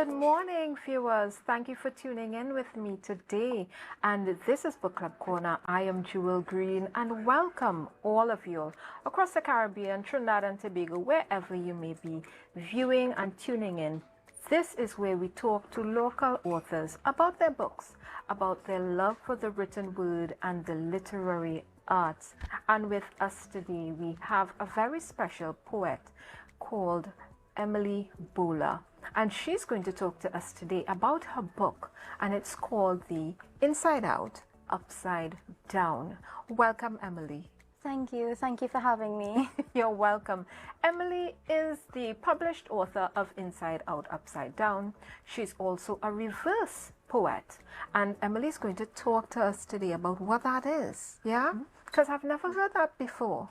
Good morning, viewers. Thank you for tuning in with me today. And this is Book Club Corner. I am Jewel Green and welcome all of you across the Caribbean, Trinidad and Tobago, wherever you may be viewing and tuning in. This is where we talk to local authors about their books, about their love for the written word and the literary arts. And with us today, we have a very special poet called Emily Bhola, and she's going to talk to us today about her book, and it's called The Inside Out, Upside Down. Welcome, Emily. Thank you for having me. You're welcome. Emily is the published author of Inside Out, Upside Down. She's also a reverse poet, and Emily's going to talk to us today about what that is. Yeah, because I've never heard that before.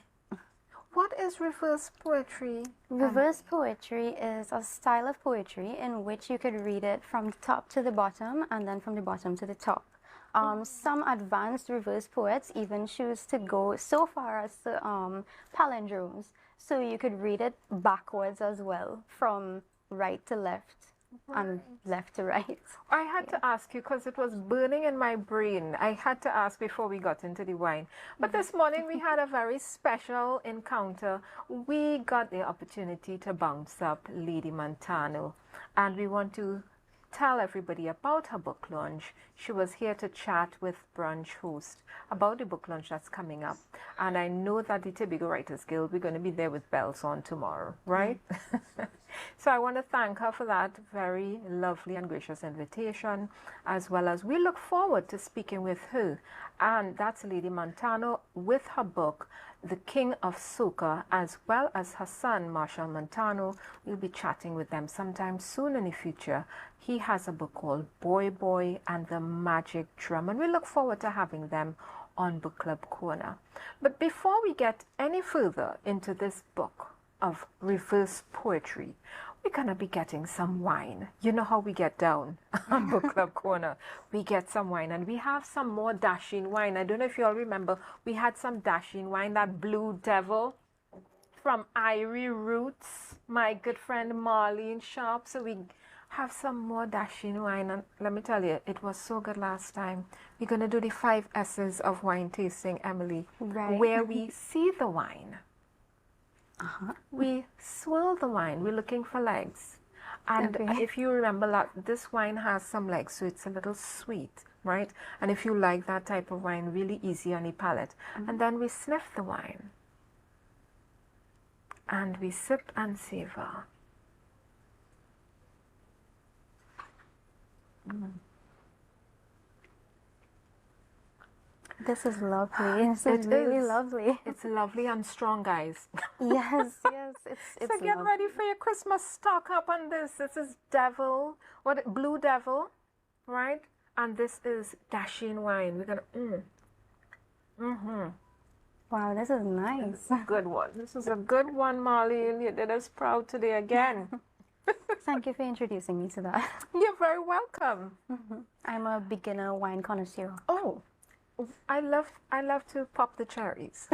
What is reverse poetry? Reverse poetry is a style of poetry in which you could read it from the top to the bottom and then from the bottom to the top. Some advanced reverse poets even choose to go so far as to palindromes, so you could read it backwards as well, from right to left. And left to right. I had to ask you because it was burning in my brain. I had to ask before we got into the wine. But this morning we had a very special encounter. We got the opportunity to bounce up Lady Montano, and we want to tell everybody about her book launch. She was here to chat with brunch host about the book launch that's coming up. And I know that the Tobago Writers Guild, we're going to be there with bells on tomorrow, right? So I want to thank her for that very lovely and gracious invitation, as well as we look forward to speaking with her. And that's Lady Montano with her book, The King of Soca, as well as her son, Marshall Montano. We'll be chatting with them sometime soon in the future. He has a book called Boy Boy and the Magic Drum, and we look forward to having them on Book Club Corner. But before we get any further into this book of reverse poetry, we're going to be getting some wine. You know how we get down on Book Club Corner. We get some wine, and we have some more dashing wine. I don't know if you all remember, we had some dashing wine, that Blue Devil from Irie Roots, my good friend Marlene Sharp. So we have some more dashing wine, and let me tell you, it was so good last time. We're going to do the 5 S's of wine tasting, Emily, where we see the wine. We swirl the wine. We're looking for legs. And if you remember that this wine has some legs, so it's a little sweet, right? And if you like that type of wine, really easy on the palate. And then we sniff the wine. And we sip and savor. This is lovely. This is really lovely. It's lovely and strong, guys. Yes, it's so get ready for your Christmas stock up on this. This is Blue Devil, right? And this is dashing wine. We're gonna Wow, this is nice. Good one. This is a good one, Marlene. You did us proud today again. Thank you for introducing me to that. You're very welcome. I'm a beginner wine connoisseur. Oh, I love to pop the cherries.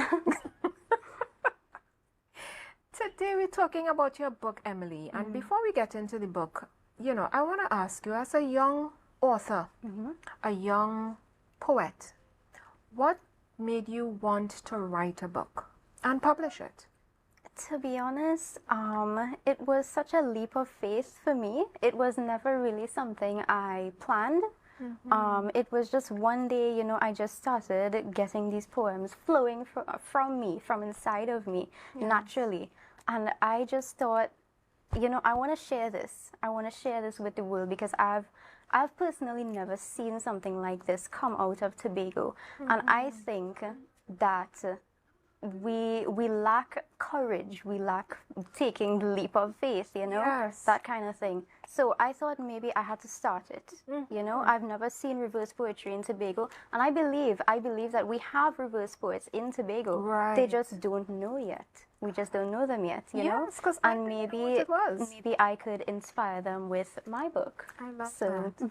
Today we're talking about your book, Emily. And before we get into the book, you know, I want to ask you, as a young author, a young poet, what made you want to write a book and publish it? To be honest, it was such a leap of faith for me. It was never really something I planned. It was just one day, you know, I just started getting these poems flowing from me, from inside of me, naturally. And I just thought, you know, I want to share this. I want to share this with the world, because I've personally never seen something like this come out of Tobago. And I think that we lack courage, we lack taking the leap of faith, you know, that kind of thing. So I thought maybe I had to start it. You know, I've never seen reverse poetry in Tobago, and I believe that we have reverse poets in Tobago. Right. They just don't know yet. We just don't know them yet, you know. And maybe I could inspire them with my book. I love that. I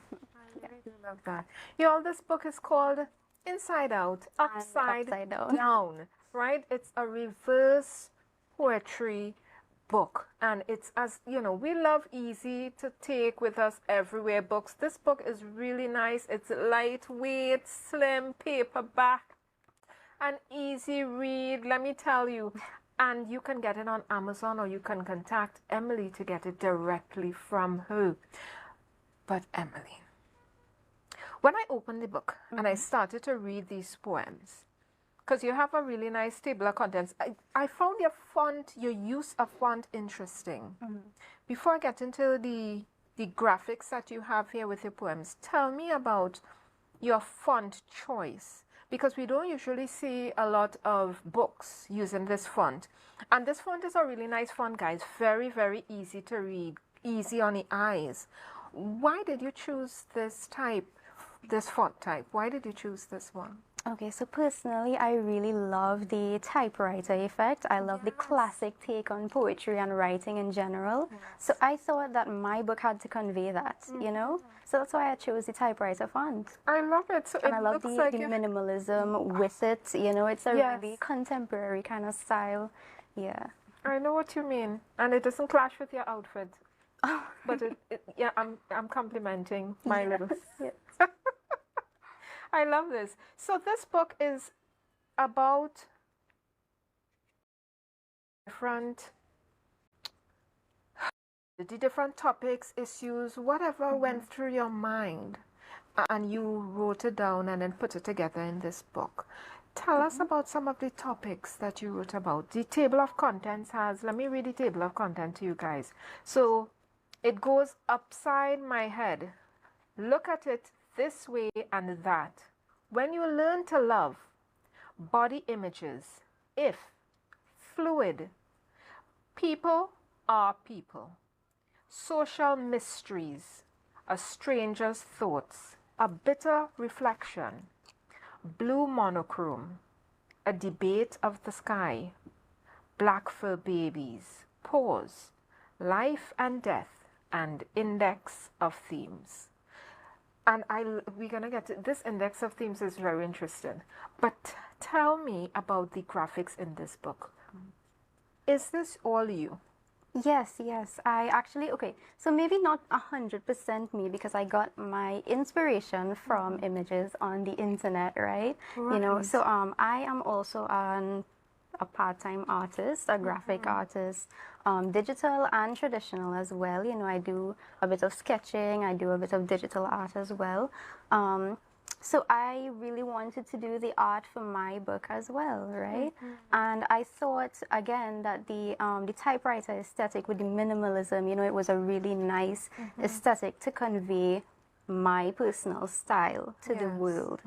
really love that. Y'all, this book is called Inside Out, Upside Down. Right? It's a reverse poetry book, and it's, as you know, we love easy to take with us everywhere books. This book is really nice. It's lightweight, slim, paperback, an easy read, let me tell you. And you can get it on Amazon, or you can contact Emily to get it directly from her. But Emily, when I opened the book and I started to read these poems, because you have a really nice table of contents, I found your font, your use of font interesting. Before I get into the graphics that you have here with your poems, tell me about your font choice, because we don't usually see a lot of books using this font. And this font is a really nice font, guys. Very, very easy to read, easy on the eyes. Why did you choose this font type? Why did you choose this one? Okay, so personally, I really love the typewriter effect. I love the classic take on poetry and writing in general. So I thought that my book had to convey that, you know? So that's why I chose the typewriter font. I love it. So and it I love looks the like minimalism with it, you know? It's a really contemporary kind of style. Yeah. I know what you mean. And it doesn't clash with your outfit. But yeah, I'm complimenting my little... Yes. I love this. So this book is about the different topics, issues, whatever went through your mind, and you wrote it down and then put it together in this book. Tell us about some of the topics that you wrote about. The table of contents has, let me read the table of content to you guys. So it goes upside my head. Look at it this way and that. When you learn to love, body images, if, fluid, people are people, social mysteries, a stranger's thoughts, a bitter reflection, blue monochrome, a debate of the sky, black fur babies, pause, life and death, and index of themes. And we're going to get to this index of themes is very interesting. But tell me about the graphics in this book. Is this all you? Yes, yes. I actually, okay, so maybe not 100% me, because I got my inspiration from images on the internet, right? You know, so I am also a part-time artist, a graphic artist, digital and traditional as well. You know, I do a bit of sketching, I do a bit of digital art as well. So I really wanted to do the art for my book as well, right? And I thought, again, that the typewriter aesthetic with the minimalism, you know, it was a really nice aesthetic to convey my personal style to the world,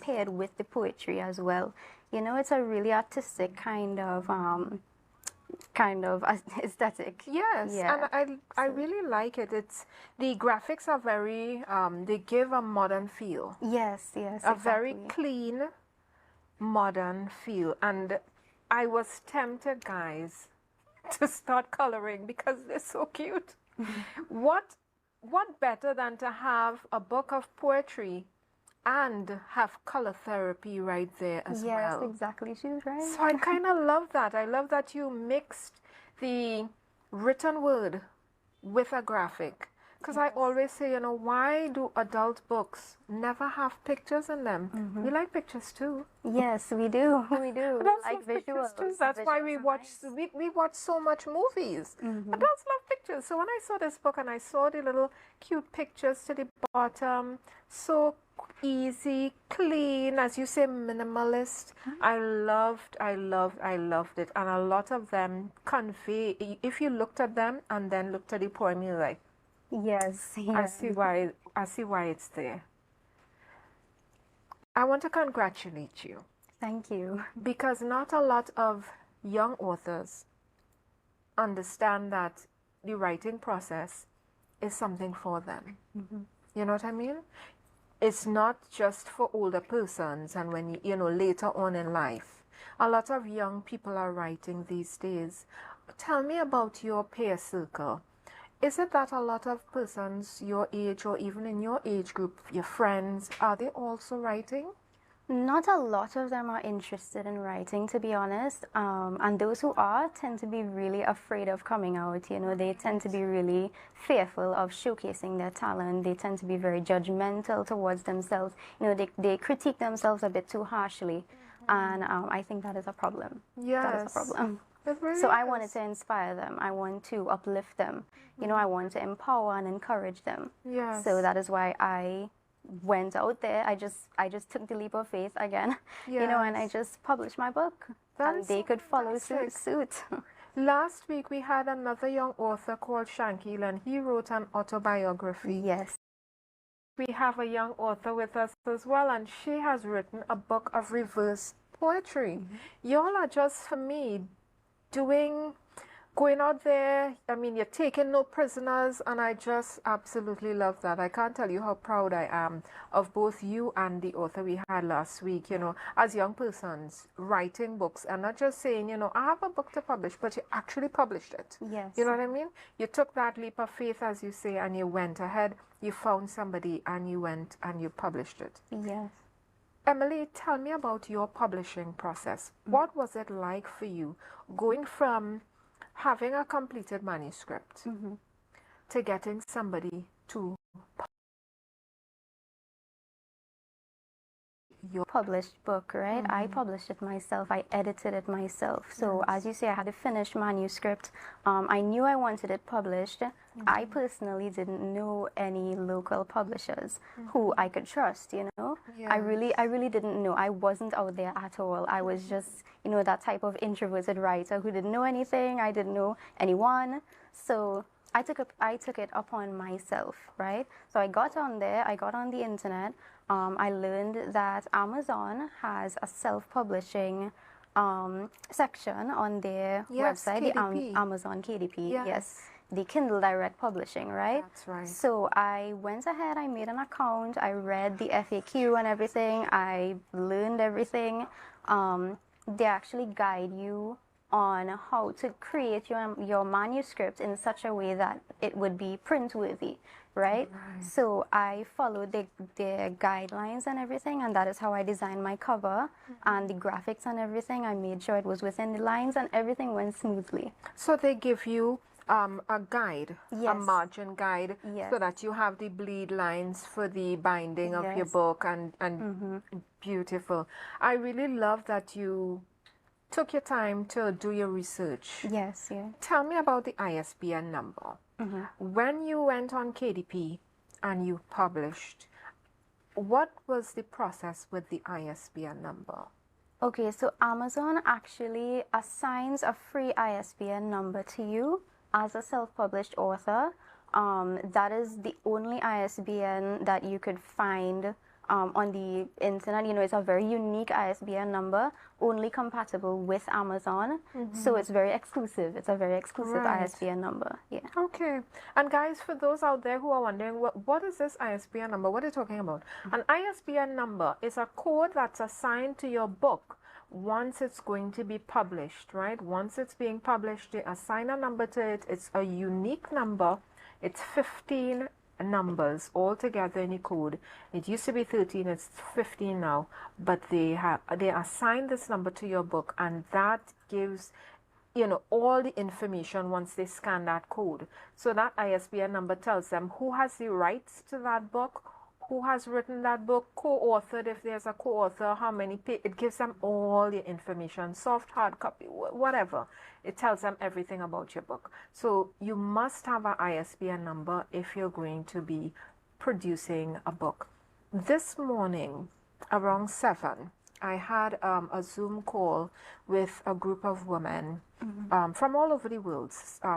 paired with the poetry as well. You know, it's a really artistic kind of aesthetic. Yes, and I really like it. It's the graphics are very they give a modern feel. Yes, yes. A very clean, modern feel. And I was tempted, guys, to start coloring because they're so cute. What better than to have a book of poetry and have color therapy right there as well. Yes, exactly. She's right. So I kind of love that. I love that you mixed the written word with a graphic. Because I always say, you know, why do adult books never have pictures in them? We like pictures too. Yes, we do. We do. Adults like love visuals. Pictures too. That's why we watch we watch so much movies. Adults love pictures. So when I saw this book and I saw the little cute pictures to the bottom, so easy, clean, as you say, minimalist. I loved it. And a lot of them convey, if you looked at them and then looked at the poem, you're like, yes. I see why it's there. I want to congratulate you. Thank you. Because not a lot of young authors understand that the writing process is something for them. You know what I mean? It's not just for older persons and when you know later on in life. A lot of young people are writing these days. Tell me about your peer circle. Is it that a lot of persons your age or even in your age group, your friends, are they also writing? Not a lot of them are interested in writing, to be honest. And those who are tend to be really afraid of coming out. You know, they tend to be really fearful of showcasing their talent. They tend to be very judgmental towards themselves. You know, they critique themselves a bit too harshly. And I think that is a problem. Yes. That is a problem. It really So I is. wanted to inspire them. I want to uplift them. You know, I want to empower and encourage them. Yes. So that is why I went out there. I just took the leap of faith again, you know, and I Yes. just published my book, That and is they so could follow fantastic. suit. Last week we had another young author called Shankil, and he wrote an autobiography. Yes. We have a young author with us as well, and she has written a book of reverse poetry. Y'all are just, for me, going out there. I mean, you're taking no prisoners, and I just absolutely love that. I can't tell you how proud I am of both you and the author we had last week, you know, as young persons writing books and not just saying, you know, I have a book to publish, but you actually published it. Yes. You know what I mean? You took that leap of faith, as you say, and you went ahead, you found somebody, and you went and you published it. Yes. Emily, tell me about your publishing process. What was it like for you going from having a completed manuscript to getting somebody to your Published book, right? I published it myself. I edited it myself. So as you say, I had a finished manuscript. I knew I wanted it published. I personally didn't know any local publishers who I could trust, you know. Yes. I really didn't know. I wasn't out there at all. I was just, you know, that type of introverted writer who didn't know anything. I didn't know anyone. So I took it upon myself, right? So I got on there. I got on the internet. I learned that Amazon has a self-publishing section on their website, KDP. the Amazon KDP, Yes. the Kindle Direct Publishing, right? That's right. So I went ahead, I made an account, I read the FAQ and everything, I learned everything. They actually guide you on how to create your manuscript in such a way that it would be print worthy, right? So I followed their guidelines and everything, and that is how I designed my cover and the graphics and everything. I made sure it was within the lines and everything went smoothly. So they give you a guide, a Yes. margin guide, Yes. so that you have the bleed lines for the binding of your Yes. book, and beautiful. I really love that you took your time to do your research. Yes, yeah. Tell me about the ISBN number. When you went on KDP and you published, what was the process with the ISBN number? Okay, so Amazon actually assigns a free ISBN number to you as a self-published author. That is the only ISBN that you could find on the internet. You know, it's a very unique ISBN number, only compatible with Amazon. So it's very exclusive. It's a very exclusive Right. ISBN number. Yeah. Okay. And guys, for those out there who are wondering, what is this ISBN number? What are you talking about? An ISBN number is a code that's assigned to your book once it's going to be published, right? Once it's being published, they assign a number to it. It's a unique number. It's 15 numbers all together in a code. It used to be 13, it's 15 now, but they assign this number to your book, and that gives, you know, all the information once they scan that code. So that ISBN number tells them who has the rights to that book, who has written that book, co-authored, if there's a co-author, how many it gives them all the information, soft, hard copy, whatever. It tells them everything about your book. So you must have an ISBN number if you're going to be producing a book. This morning, around 7, I had a Zoom call with a group of women from all over the world,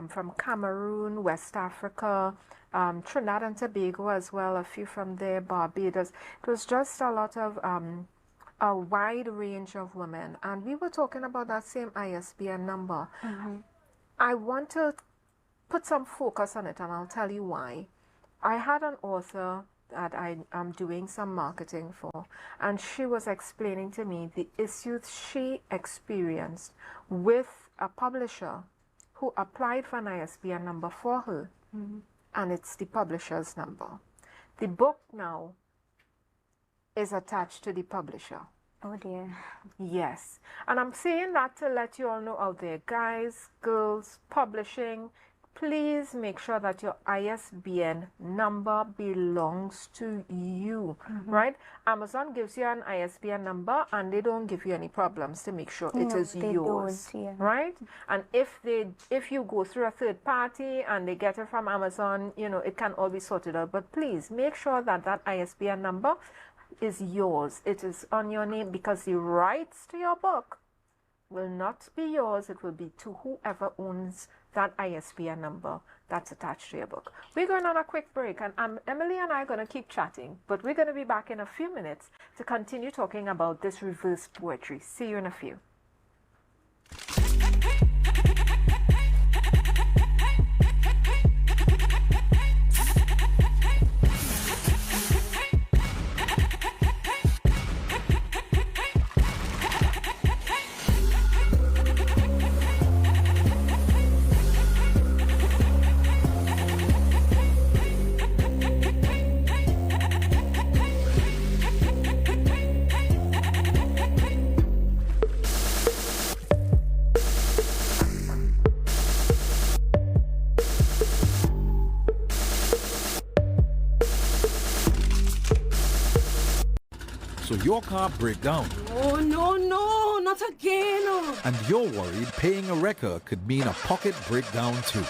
from Cameroon, West Africa, Trinidad and Tobago as well, a few from there, Barbados. It was just a lot of, a wide range of women. And we were talking about that same ISBN number. I want to put some focus on it, and I'll tell you why. I had an author that I am doing some marketing for, and she was explaining to me the issues she experienced with a publisher who applied for an ISBN number for her, and it's the publisher's number. The book now is attached to the publisher. Oh dear. Yes. And I'm saying that to let you all know out there, guys, girls, publishing, please make sure that your ISBN number belongs to you, right? Amazon gives you an ISBN number and they don't give you any problems to make sure it No, is they yours, don't, yeah. right? And if you go through a third party and they get it from Amazon, you know, it can all be sorted out. But please make sure that that ISBN number is yours. It is on your name, because the rights to your book will not be yours. It will be to whoever owns that ISBN number that's attached to your book. We're going on a quick break, and Emily and I are going to keep chatting, but we're going to be back in a few minutes to continue talking about this reverse poetry. See you in a few. So your car break down. Oh, no, not again. And you're worried paying a wrecker could mean a pocket breakdown too.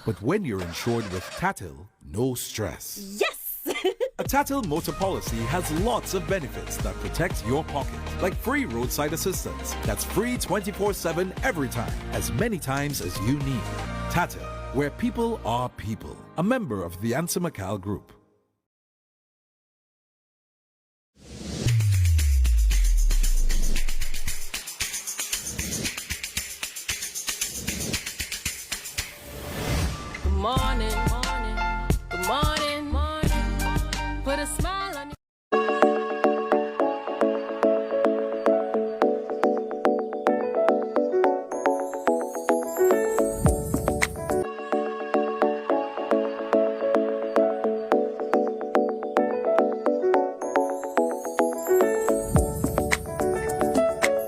But when you're insured with Tatil, no stress. Yes! A Tatil motor policy has lots of benefits that protect your pocket, like free roadside assistance. That's free 24/7 every time, as many times as you need. Tatil, where people are people. A member of the Anthology Group. Good morning. Put a smile on your...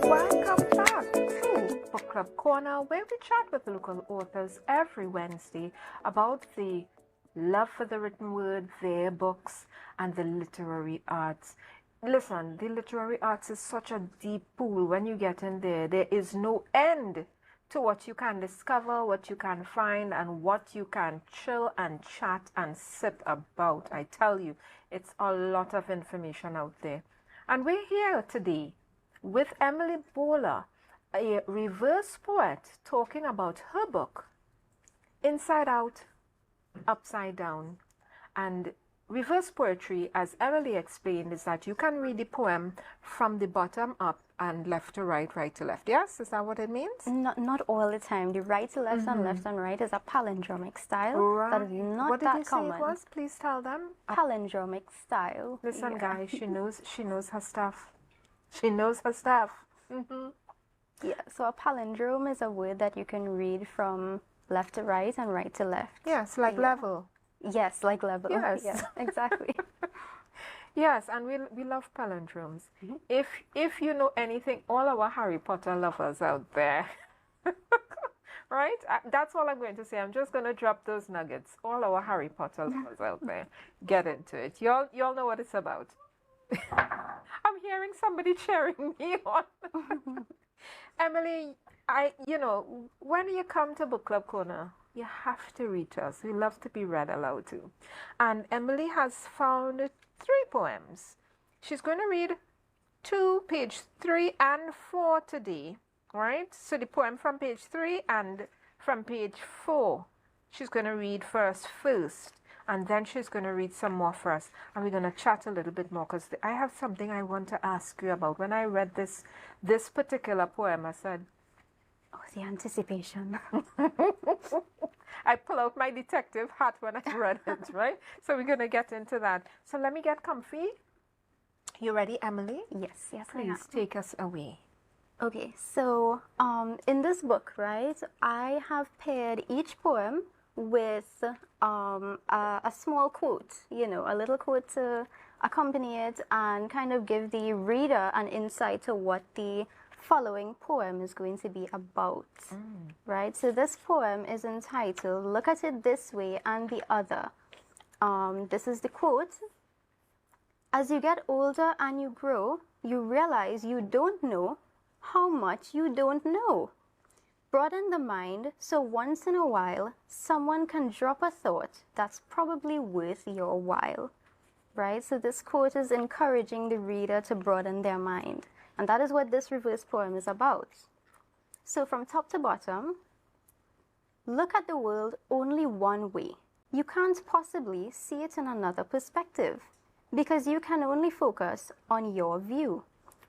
Welcome back to Book Club Corner, where we chat with local authors every Wednesday about the love for the written word, their books, and the literary arts. Listen, the literary arts is such a deep pool. When you get in there, there is no end to what you can discover, what you can find, and what you can chill and chat and sit about. I tell you, it's a lot of information out there. And we're here today with Emily Bhola, a reverse poet, talking about her book, Inside Out, Upside Down. And reverse poetry, as Emily explained, is that you can read the poem from the bottom up and left to right, right to left. Yes, is that what it means? Not all the time. The right to left and left and right is a palindromic style. Right. That is not what did that you say common. it was? Please tell them. Palindromic style. Listen, Yeah. guys, she knows her stuff. She knows her stuff. Yeah, so a palindrome is a word that you can read from left to right and right to left. Yes, like level. Yes, like level. Yes. Yeah, exactly. Yes, and we love palindromes. If you know anything, all our Harry Potter lovers out there, right? That's all I'm going to say. I'm just going to drop those nuggets. All our Harry Potter lovers out there, get into it. Y'all know what it's about. I'm hearing somebody cheering me on. Emily, when you come to Book Club Corner, you have to read to us. We love to be read aloud too. And Emily has found 3 poems. She's going to read page 3 and 4 today, right? So the poem from page 3 and from page 4, she's going to read first, and then she's going to read some more for us. And we're going to chat a little bit more, because I have something I want to ask you about. When I read this particular poem, I said, Oh, the anticipation. I pull out my detective hat when I read it, right? So we're going to get into that. So let me get comfy. You ready, Emily? Yes, I am. Please take us away. Okay, so in this book, right, I have paired each poem with a small quote, you know, a little quote to accompany it and kind of give the reader an insight to what the following poem is going to be about, right? So this poem is entitled Look at It This Way and the Other. This is the quote. As you get older and you grow, you realize you don't know how much you don't know. Broaden the mind so once in a while someone can drop a thought that's probably worth your while, right? So this quote is encouraging the reader to broaden their mind. And that is what this reverse poem is about. So from top to bottom, look at the world only one way. You can't possibly see it in another perspective because you can only focus on your view.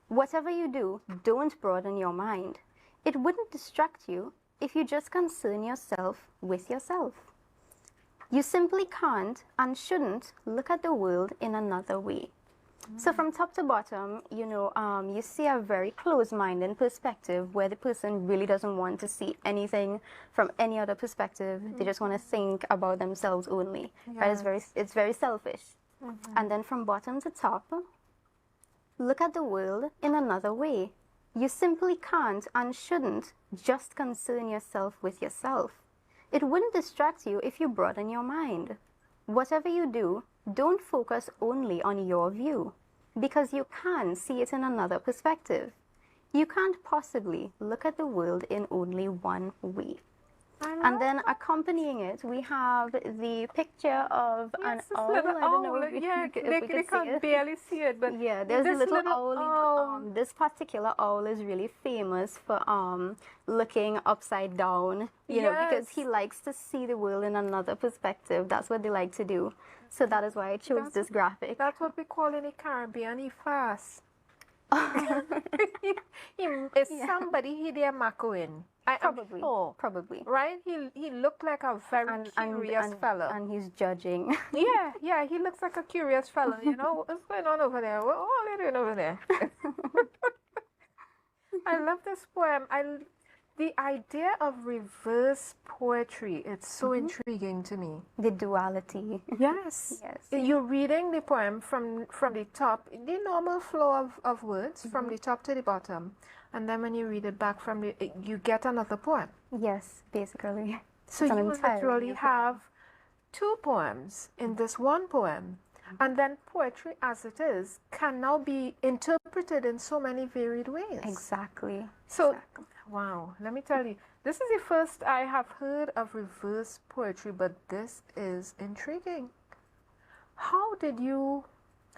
Whatever you do, don't broaden your mind. It wouldn't distract you if you just concern yourself with yourself. You simply can't and shouldn't look at the world in another way. So from top to bottom, you know, you see a very closed-minded perspective where the person really doesn't want to see anything from any other perspective. They just want to think about themselves only. Yes. Right? It's very selfish. And then from bottom to top, look at the world in another way. You simply can't and shouldn't just concern yourself with yourself. It wouldn't distract you if you broaden your mind. Whatever you do, don't focus only on your view, because you can see it in another perspective. You can't possibly look at the world in only one way. And then accompanying it, we have the picture of an owl. I don't know if they can't barely see it, but yeah, there's a little owl. This particular owl is really famous for looking upside down, you know, because he likes to see the world in another perspective. That's what they like to do. So that is why I chose this graphic. That's what we call in the Caribbean, he fast. Somebody he there macoing. Probably. Right? He looked like a very curious fellow. And he's judging. yeah, he looks like a curious fellow. You know, what's going on over there? What are they doing over there? I love this poem. The idea of reverse poetry, it's so intriguing to me. The duality. Yes. You're reading the poem from the top, the normal flow of words, from the top to the bottom. And then when you read it back you get another poem. Yes, basically. So you literally have two poems in this one poem. And then poetry as it is can now be interpreted in so many varied ways. Exactly. So, wow, let me tell you, this is the first I have heard of reverse poetry, but this is intriguing. How did you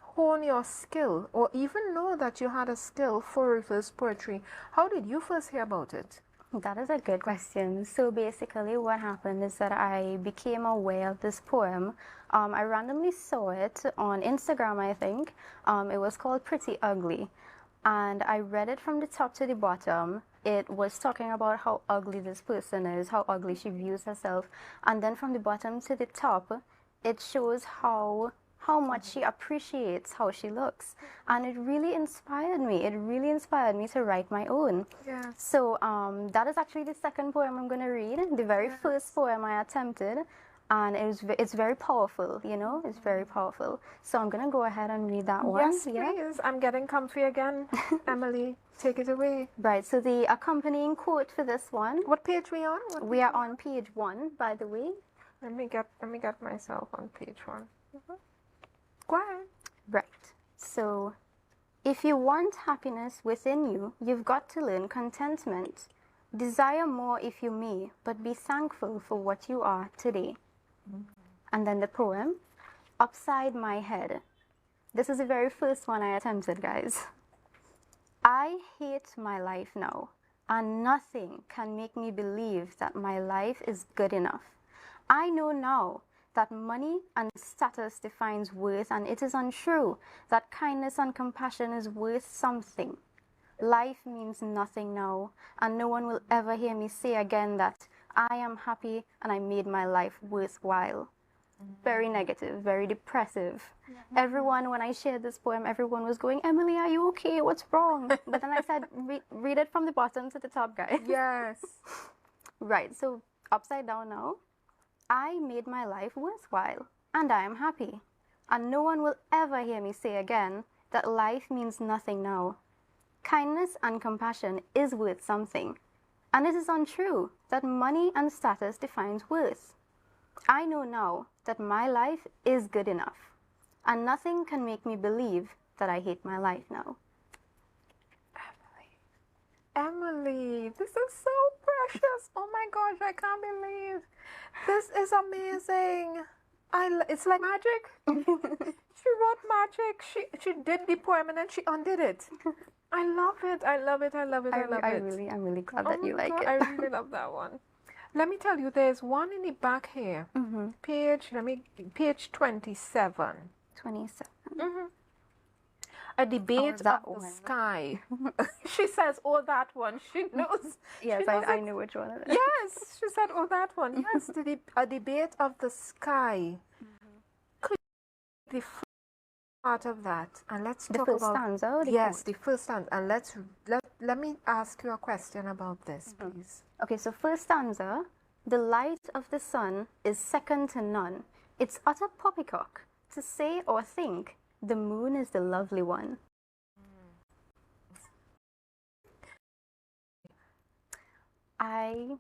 hone your skill or even know that you had a skill for reverse poetry? How did you first hear about it? That is a good question. So basically what happened is that I became aware of this poem. I randomly saw it on Instagram, I think. It was called Pretty Ugly. And I read it from the top to the bottom. It was talking about how ugly this person is, how ugly she views herself. And then from the bottom to the top, it shows how much she appreciates how she looks. And it really inspired me. It really inspired me to write my own. Yeah. So that is actually the second poem I'm going to read. The very first poem I attempted. And it's very powerful, you know, it's very powerful. So I'm going to go ahead and read that one. Yes, please. I'm getting comfy again. Emily, take it away. Right, so the accompanying quote for this one. What page we on? We are on page 1, by the way. Let me get myself on page 1. Go ahead. Right, so if you want happiness within you, you've got to learn contentment. Desire more if you may, but be thankful for what you are today. And then the poem, Upside My Head. This is the very first one I attempted, guys. I hate my life now, and nothing can make me believe that my life is good enough. I know now that money and status defines worth, and it is untrue that kindness and compassion is worth something. Life means nothing now, and no one will ever hear me say again that I am happy and I made my life worthwhile. Very negative, very depressive. Everyone, when I shared this poem, everyone was going, Emily, are you okay? What's wrong? But then I said, read it from the bottom to the top, guys. Yes. Right, so upside down now. I made my life worthwhile, and I am happy. And no one will ever hear me say again that life means nothing now. Kindness and compassion is worth something, and it is untrue that money and status defines worth. I know now that my life is good enough, and nothing can make me believe that I hate my life now. Emily, this is so precious. Oh my gosh, I can't believe. This is amazing. It's like magic. She wrote magic. She did the poem and then she undid it. I love it. I love it. I love it. I love it. I'm really glad Oh that you my like God, it. I really love that one. Let me tell you, there's one in the back here. Page 27. 27. A debate that of the one. sky. She says, oh, that one. She knows. Yes, she knows I know which one it is. Yes, she said, oh, that one. Yes, a debate of the sky. Could you the first part of that? And let's The talk first about... stanza? Or the Yes, quote? the first stanza. And let me ask you a question about this, please. Okay, so first stanza. The light of the sun is second to none. It's utter poppycock to say or think the moon is the lovely one. I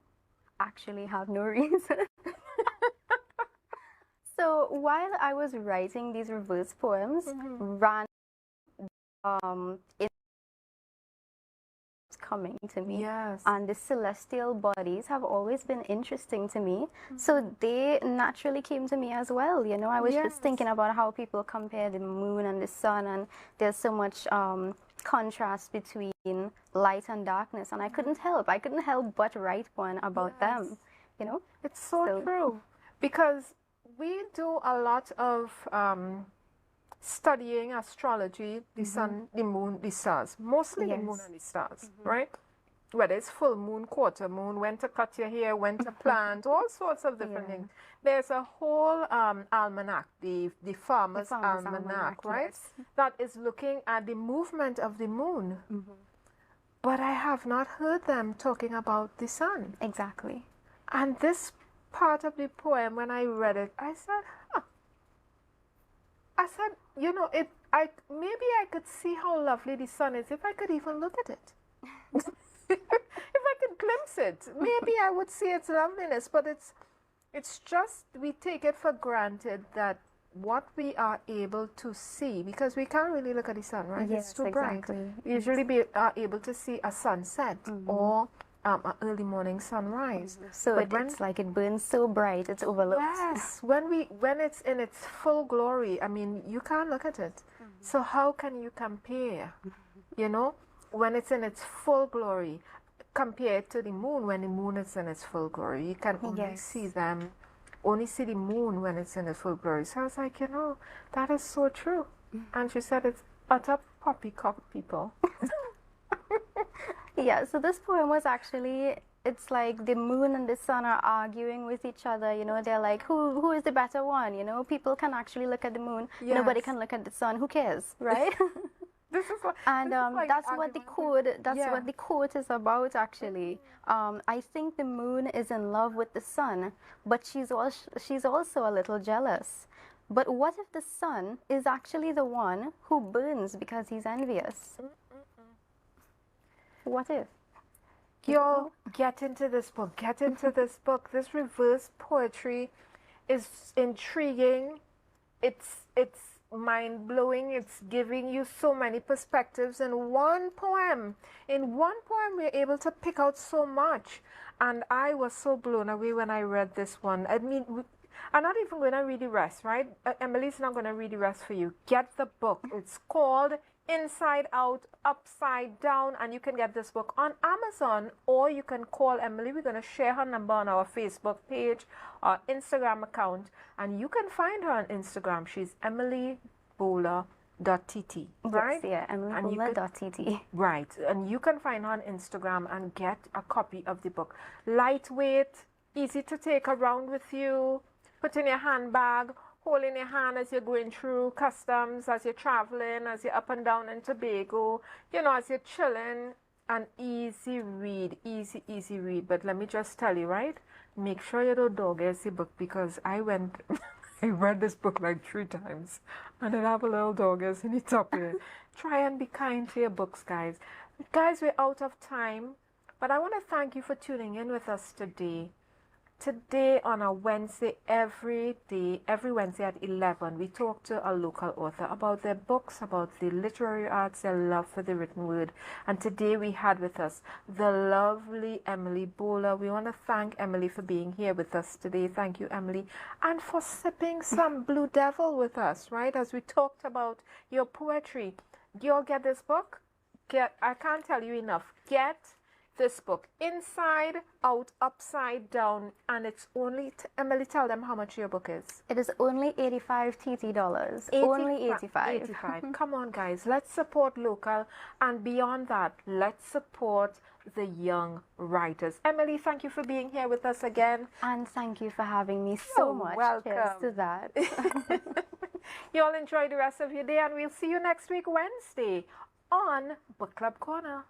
actually have no reason. So while I was writing these reverse poems, it coming to me. Yes. And the celestial bodies have always been interesting to me. So they naturally came to me as well. You know, I was just thinking about how people compare the moon and the sun, and there's so much contrast between light and darkness, and I couldn't help but write one about them. You know, it's so true, because we do a lot of studying astrology, the sun, the moon, the stars, mostly the moon and the stars, right? Whether it's full moon, quarter moon, when to cut your hair, when to plant, all sorts of different things. There's a whole almanac, the farmer's almanac, right? That is looking at the movement of the moon. But I have not heard them talking about the sun. Exactly. And this part of the poem, when I read it, I said, you know, maybe I could see how lovely the sun is if I could even look at it. If I could glimpse it, maybe I would see its loveliness. But it's just, we take it for granted that what we are able to see, because we can't really look at the sun, right? Yes, it's too exactly. bright. We usually are able to see a sunset or an early morning sunrise. So it's like it burns so bright, it's overlooked. Yes, when it's in its full glory, I mean, you can't look at it. So how can you compare? You know, when it's in its full glory, compared to the moon when the moon is in its full glory. You can only see the moon when it's in its full glory. So I was like, you know, that is so true. And she said it's utter poppycock, people. Yeah, so this poem was actually, it's like the moon and the sun are arguing with each other, you know, they're like, who is the better one, you know, people can actually look at the moon, nobody can look at the sun, who cares, right? This is what, and like that's what the quote is about, actually. I think the moon is in love with the sun, but she's also a little jealous. But what if the sun is actually the one who burns because he's envious? What if? Y'all, get into this book. Get into this book. This reverse poetry is intriguing. It's mind-blowing. It's giving you so many perspectives in one poem. In one poem, we're able to pick out so much. And I was so blown away when I read this one. I mean, I'm not even going to read the rest, right? Emily's not going to read the rest for you. Get the book. It's called Inside Out, Upside Down, and you can get this book on Amazon, or you can call Emily. We're going to share her number on our Facebook page, our Instagram account, and you can find her on Instagram. She's Emily Bhola.tt, right? Yes, yeah, EmilyBhola.tt. Right, and you can find her on Instagram and get a copy of the book. Lightweight, easy to take around with you, put in your handbag, hold in your hand as you're going through customs, as you're traveling, as you're up and down in Tobago, you know, as you're chilling. An easy read, easy read. But let me just tell you, right? make sure you don't dog ears the book, because I went, I read this book like 3 times, and it have a little dog ears in the top here. Try and be kind to your books, guys. Guys, we're out of time, but I want to thank you for tuning in with us today. Today on a Wednesday, every Wednesday at 11, we talk to a local author about their books, about the literary arts, their love for the written word. And today we had with us the lovely Emily Bhola. We want to thank Emily for being here with us today. Thank you, Emily. And for sipping some Blue Devil with us, right? As we talked about your poetry. Do you all get this book? I can't tell you enough. Get this book, inside out, upside down, and it's only Emily, tell them how much your book is. It is only $85 TT. Only 85. 85. Come on, guys, let's support local, and beyond that, let's support the young writers. Emily, thank you for being here with us again, and thank you for having me so much. Welcome. Cheers to that. You all enjoy the rest of your day, and we'll see you next week Wednesday on Book Club Corner.